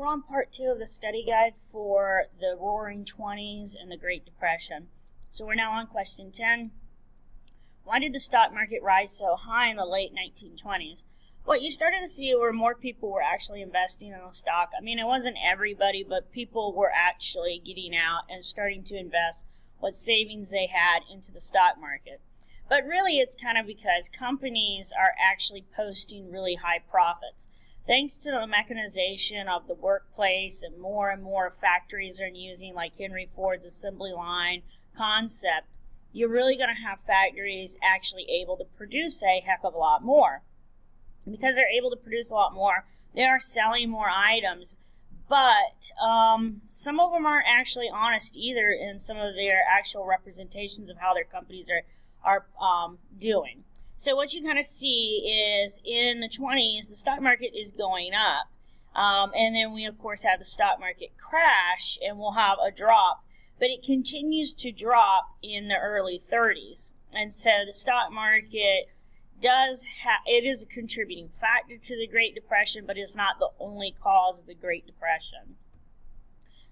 We're on part 2 of the study guide for the Roaring Twenties and the Great Depression. So we're now on question 10. Why did the stock market rise so high in the late 1920s? What you started to see were more people were actually investing in the stock. I mean, it wasn't everybody, but people were actually getting out and starting to invest what savings they had into the stock market. But really, it's kind of because companies are actually posting really high profits. Thanks to the mechanization of the workplace and more factories are using like Henry Ford's assembly line concept, you're really going to have factories actually able to produce a heck of a lot more. Because they're able to produce a lot more, they are selling more items. But some of them aren't actually honest either in some of their actual representations of how their companies are doing. So what you kind of see is in the 20s, the stock market is going up. And then we, of course, have the stock market crash, and we'll have a drop. But it continues to drop in the early 30s. And so the stock market it is a contributing factor to the Great Depression, but it's not the only cause of the Great Depression.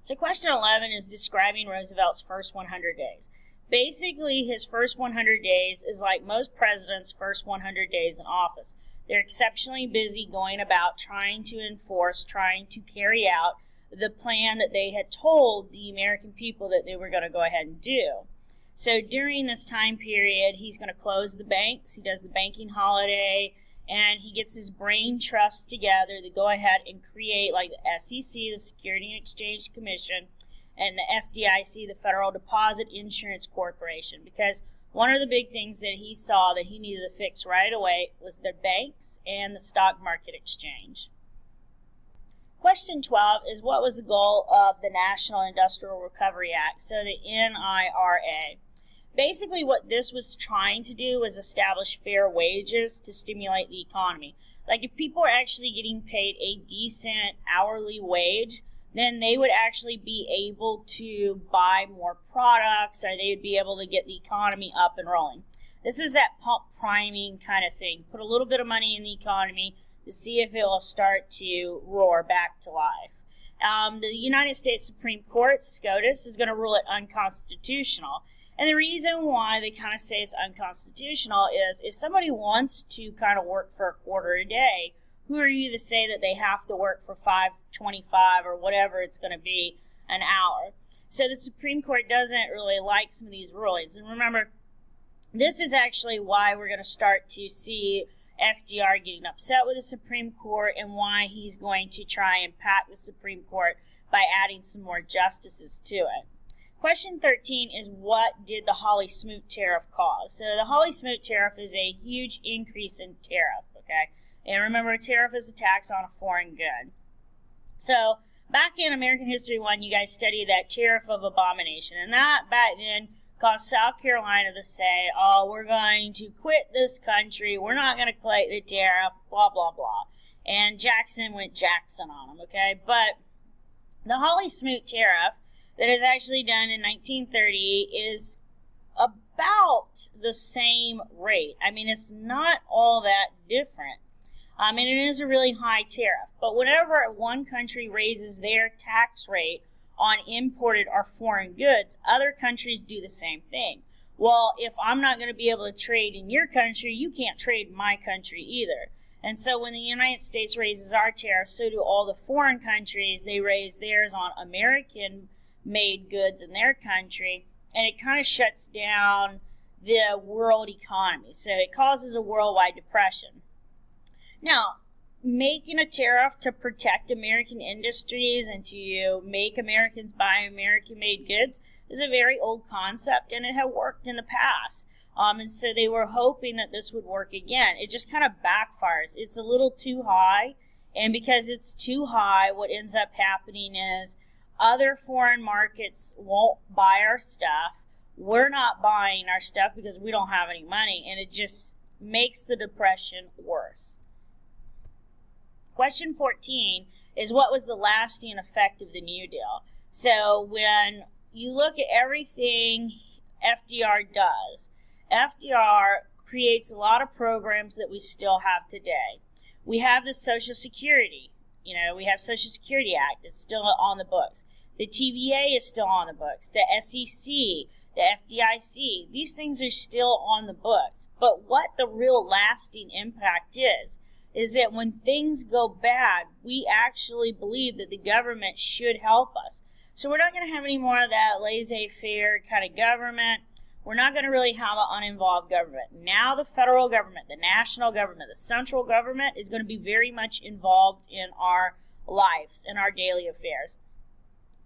So question 11 is describing Roosevelt's first 100 days. Basically, his first 100 days is like most presidents' first 100 days in office. They're exceptionally busy going about trying to carry out the plan that they had told the American people that they were going to go ahead and do. So during this time period, he's going to close the banks. He does the banking holiday, and he gets his brain trust together to go ahead and create like the SEC, the Security and Exchange Commission, and the FDIC, the Federal Deposit Insurance Corporation, because one of the big things that he saw that he needed to fix right away was the banks and the stock market exchange. Question 12 is what was the goal of the National Industrial Recovery Act, so the NIRA. Basically what this was trying to do was establish fair wages to stimulate the economy. Like if people are actually getting paid a decent hourly wage, then they would actually be able to buy more products, or they would be able to get the economy up and rolling. This is that pump priming kind of thing. Put a little bit of money in the economy to see if it will start to roar back to life. The United States Supreme Court, SCOTUS, is going to rule it unconstitutional. And the reason why they kind of say it's unconstitutional is if somebody wants to kind of work for a quarter a day, who are you to say that they have to work for $5.25 or whatever it's going to be an hour? So the Supreme Court doesn't really like some of these rulings. And remember, this is actually why we're going to start to see FDR getting upset with the Supreme Court and why he's going to try and pack the Supreme Court by adding some more justices to it. Question 13 is what did the Hawley-Smoot tariff cause? So the Hawley-Smoot tariff is a huge increase in tariff, okay? And remember, a tariff is a tax on a foreign good. So back in American History 1, you guys studied that tariff of abomination. And that back then caused South Carolina to say, oh, we're going to quit this country. We're not going to collect the tariff, blah, blah, blah. And Jackson went Jackson on them, okay? But the Hawley-Smoot tariff that is actually done in 1930 is about the same rate. I mean, it's not all that different. And it is a really high tariff. But whenever one country raises their tax rate on imported or foreign goods, other countries do the same thing. Well, if I'm not going to be able to trade in your country, you can't trade in my country either. And so when the United States raises our tariffs, so do all the foreign countries. They raise theirs on American-made goods in their country, and it kind of shuts down the world economy. So it causes a worldwide depression. Now, making a tariff to protect American industries and to make Americans buy American-made goods is a very old concept, and it had worked in the past. And so they were hoping that this would work again. It just kind of backfires. It's a little too high, and because it's too high, what ends up happening is other foreign markets won't buy our stuff. We're not buying our stuff because we don't have any money, and it just makes the depression worse. Question 14 is what was the lasting effect of the New Deal? So when you look at everything FDR does, FDR creates a lot of programs that we still have today. We have the Social Security, We have Social Security Act. It's still on the books. The TVA is still on the books. The SEC, the FDIC, these things are still on the books. But what the real lasting impact is that when things go bad, we actually believe that the government should help us. So we're not going to have any more of that laissez-faire kind of government. We're not going to really have an uninvolved government. Now the federal government, the national government, the central government is going to be very much involved in our lives, in our daily affairs.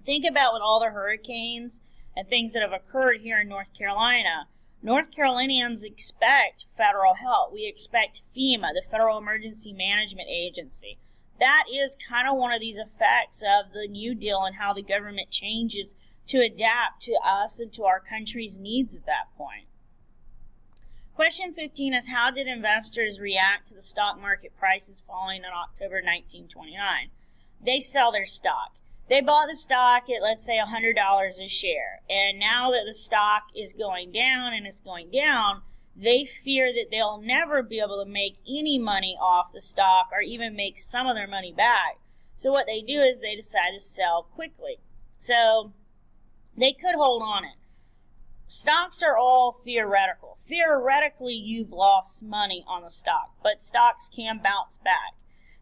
Think about with all the hurricanes and things that have occurred here in North Carolina. North Carolinians expect federal help. We expect FEMA, the Federal Emergency Management Agency. That is kind of one of these effects of the New Deal and how the government changes to adapt to us and to our country's needs at that point. Question 15 is, how did investors react to the stock market prices falling in October 1929? They sell their stock. They bought the stock at, let's say, $100 a share. And now that the stock is going down and it's going down, they fear that they'll never be able to make any money off the stock or even make some of their money back. So what they do is they decide to sell quickly. So they could hold on it. Stocks are all theoretical. Theoretically, you've lost money on the stock, but stocks can bounce back.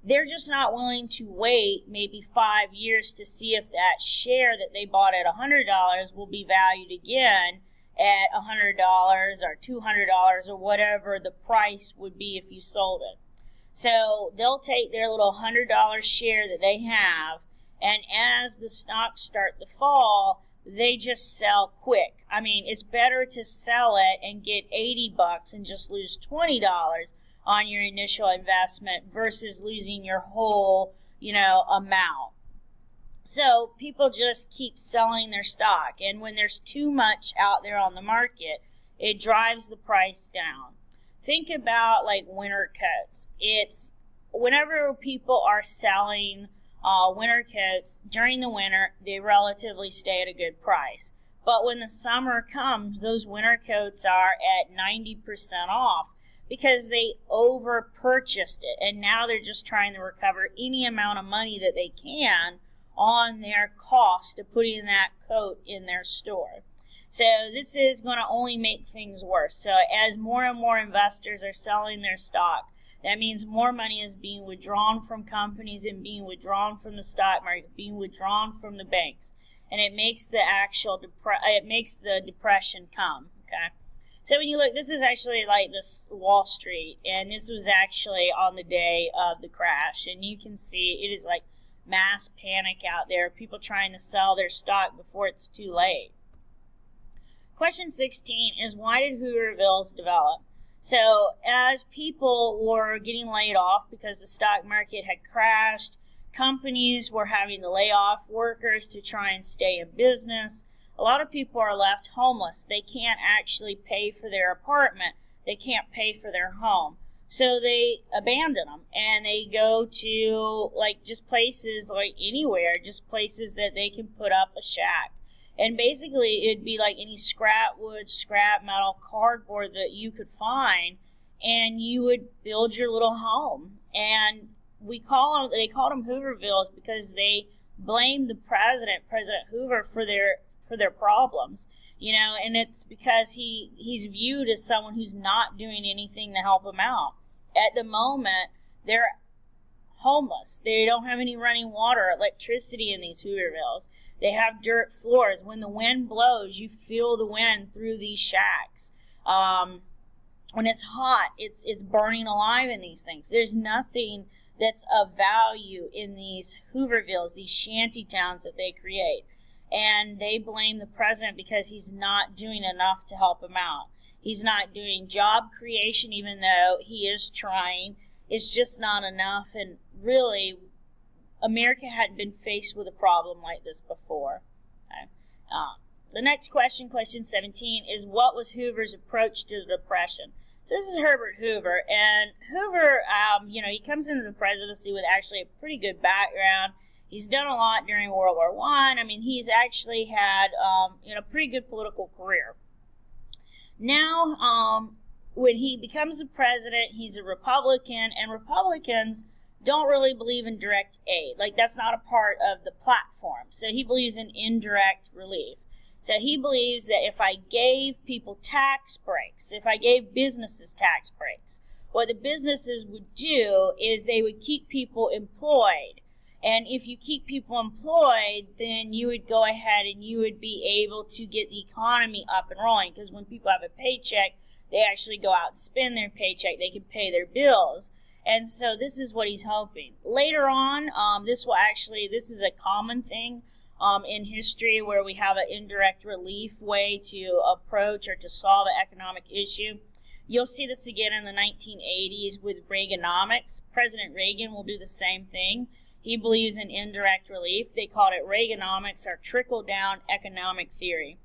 They're just not willing to wait maybe 5 years to see if that share that they bought at $100 will be valued again at $100 or $200 or whatever the price would be if you sold it. So they'll take their little $100 share that they have, and as the stocks start to fall, they just sell quick. I mean, it's better to sell it and get $80 and just lose $20 on your initial investment versus losing your whole, amount. So people just keep selling their stock, and when there's too much out there on the market, it drives the price down. Think about like winter coats. It's whenever people are selling winter coats during the winter, they relatively stay at a good price. But when the summer comes, those winter coats are at 90% off because they over purchased it, and now they're just trying to recover any amount of money that they can on their cost of putting that coat in their store. So this is going to only make things worse. So as more and more investors are selling their stock, that means more money is being withdrawn from companies and being withdrawn from the stock market, being withdrawn from the banks, and it makes the depression come. Okay. So when you look, this is actually like this Wall Street, and this was actually on the day of the crash, and you can see it is like mass panic out there, people trying to sell their stock before it's too late. Question 16 is, why did Hoovervilles develop? So as people were getting laid off because the stock market had crashed, companies were having to lay off workers to try and stay in business. A lot of people are left homeless. They can't actually pay for their apartment. They can't pay for their home. So they abandon them and they go to like just places like anywhere, just places that they can put up a shack. And basically it'd be like any scrap wood, scrap metal, cardboard that you could find, and you would build your little home. And they called them Hoovervilles because they blamed the President Hoover, for their problems. And it's because he's viewed as someone who's not doing anything to help them out. At the moment, they're homeless. They don't have any running water, electricity in these Hoovervilles. They have dirt floors. When the wind blows, you feel the wind through these shacks. When it's hot, it's burning alive in these things. There's nothing that's of value in these Hoovervilles, these shanty towns that they create. And they blame the president because he's not doing enough to help them out. He's not doing job creation, even though he is trying. It's just not enough. And really, America hadn't been faced with a problem like this before. Okay. The next question, question 17, is what was Hoover's approach to the Depression? So this is Herbert Hoover. And Hoover, he comes into the presidency with actually a pretty good background. He's done a lot during World War I. He's actually had a pretty good political career. Now, when he becomes the president, he's a Republican, and Republicans don't really believe in direct aid. Like, that's not a part of the platform. So he believes in indirect relief. So he believes that if I gave people tax breaks, if I gave businesses tax breaks, what the businesses would do is they would keep people employed. And if you keep people employed, then you would go ahead and you would be able to get the economy up and rolling. Because when people have a paycheck, they actually go out and spend their paycheck. They can pay their bills. And so this is what he's hoping. Later on, this is a common thing in history where we have an indirect relief way to approach or to solve an economic issue. You'll see this again in the 1980s with Reaganomics. President Reagan will do the same thing. He believes in indirect relief. They called it Reaganomics, or trickle-down economic theory.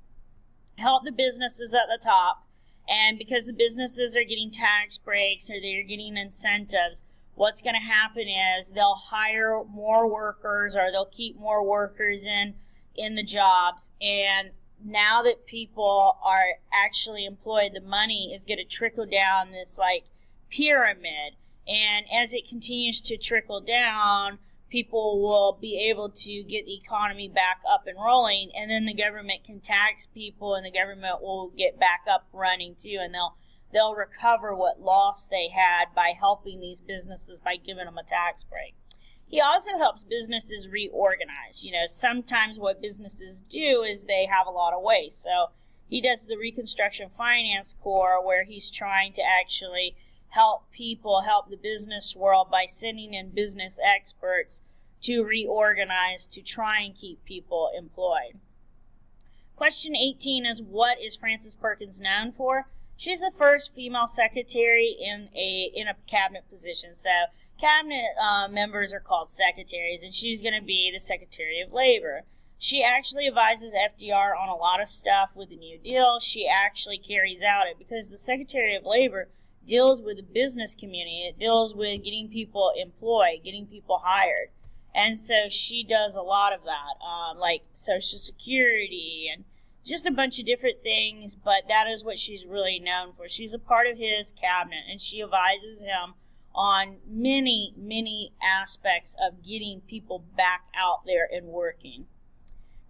Help the businesses at the top, and because the businesses are getting tax breaks or they're getting incentives, what's going to happen is they'll hire more workers or they'll keep more workers in the jobs. And now that people are actually employed, the money is going to trickle down this like pyramid. And as it continues to trickle down, people will be able to get the economy back up and rolling, and then the government can tax people and the government will get back up running too, and they'll recover what loss they had by helping these businesses by giving them a tax break. He also helps businesses reorganize. You know, sometimes what businesses do is they have a lot of waste. So he does the Reconstruction Finance Corps, where he's trying to actually help the business world by sending in business experts to reorganize to try and keep people employed. Question 18 is, what is Frances Perkins known for? She's the first female secretary in a cabinet position. So cabinet members are called secretaries, and she's going to be the Secretary of Labor. She actually advises FDR on a lot of stuff with the New Deal. She actually carries out it because the Secretary of Labor deals with the business community. It deals with getting people employed, getting people hired. And so she does a lot of that, like Social Security and just a bunch of different things, but that is what she's really known for. She's a part of his cabinet, and she advises him on many, many aspects of getting people back out there and working.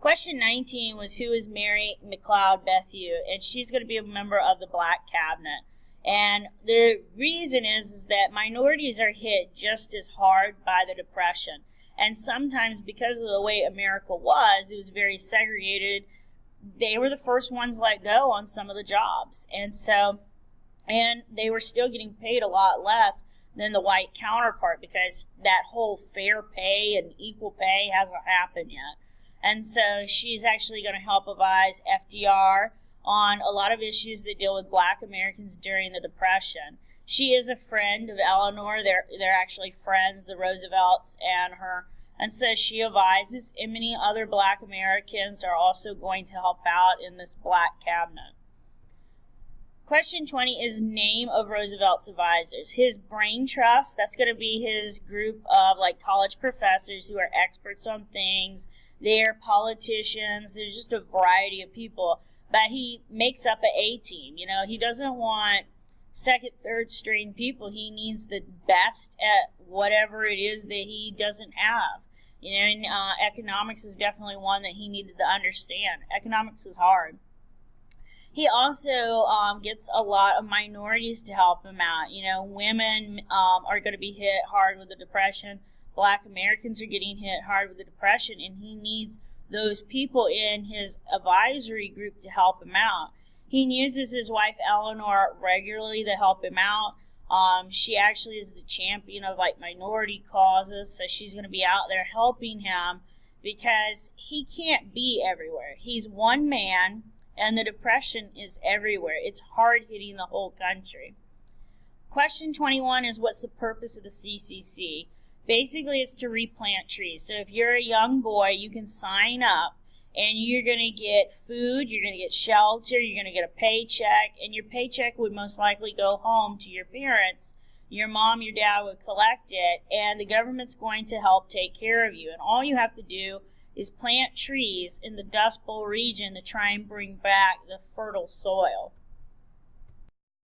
Question 19 was, who is Mary McLeod Bethune? And she's going to be a member of the Black Cabinet. And the reason is that minorities are hit just as hard by the Depression. And sometimes because of the way America was, it was very segregated. They were the first ones let go on some of the jobs. And they were still getting paid a lot less than the white counterpart because that whole fair pay and equal pay hasn't happened yet. And so she's actually going to help advise FDR on a lot of issues that deal with Black Americans during the Depression. She is a friend of Eleanor. They're actually friends, the Roosevelts and her. And so she advises, and many other Black Americans are also going to help out in this Black cabinet. Question 20 is name of Roosevelt's advisors. His brain trust, that's going to be his group of like college professors who are experts on things. They're politicians. There's just a variety of people. But he makes up an A team. You know, he doesn't want second, third string people. He needs the best at whatever it is that he doesn't have. You know, and economics is definitely one that he needed to understand. Economics is hard. He also gets a lot of minorities to help him out. You know, women are going to be hit hard with the Depression. Black Americans are getting hit hard with the Depression, and he needs those people in his advisory group to help him out. He uses his wife Eleanor regularly to help him out. She actually is the champion of like minority causes, so she's going to be out there helping him because he can't be everywhere. He's one man, and the Depression is everywhere. It's hard hitting the whole country. Question 21 is, what's the purpose of the CCC? Basically, it's to replant trees. So if you're a young boy, you can sign up, and you're going to get food, you're going to get shelter, you're going to get a paycheck, and your paycheck would most likely go home to your parents. Your mom, your dad would collect it, and the government's going to help take care of you. And all you have to do is plant trees in the Dust Bowl region to try and bring back the fertile soil.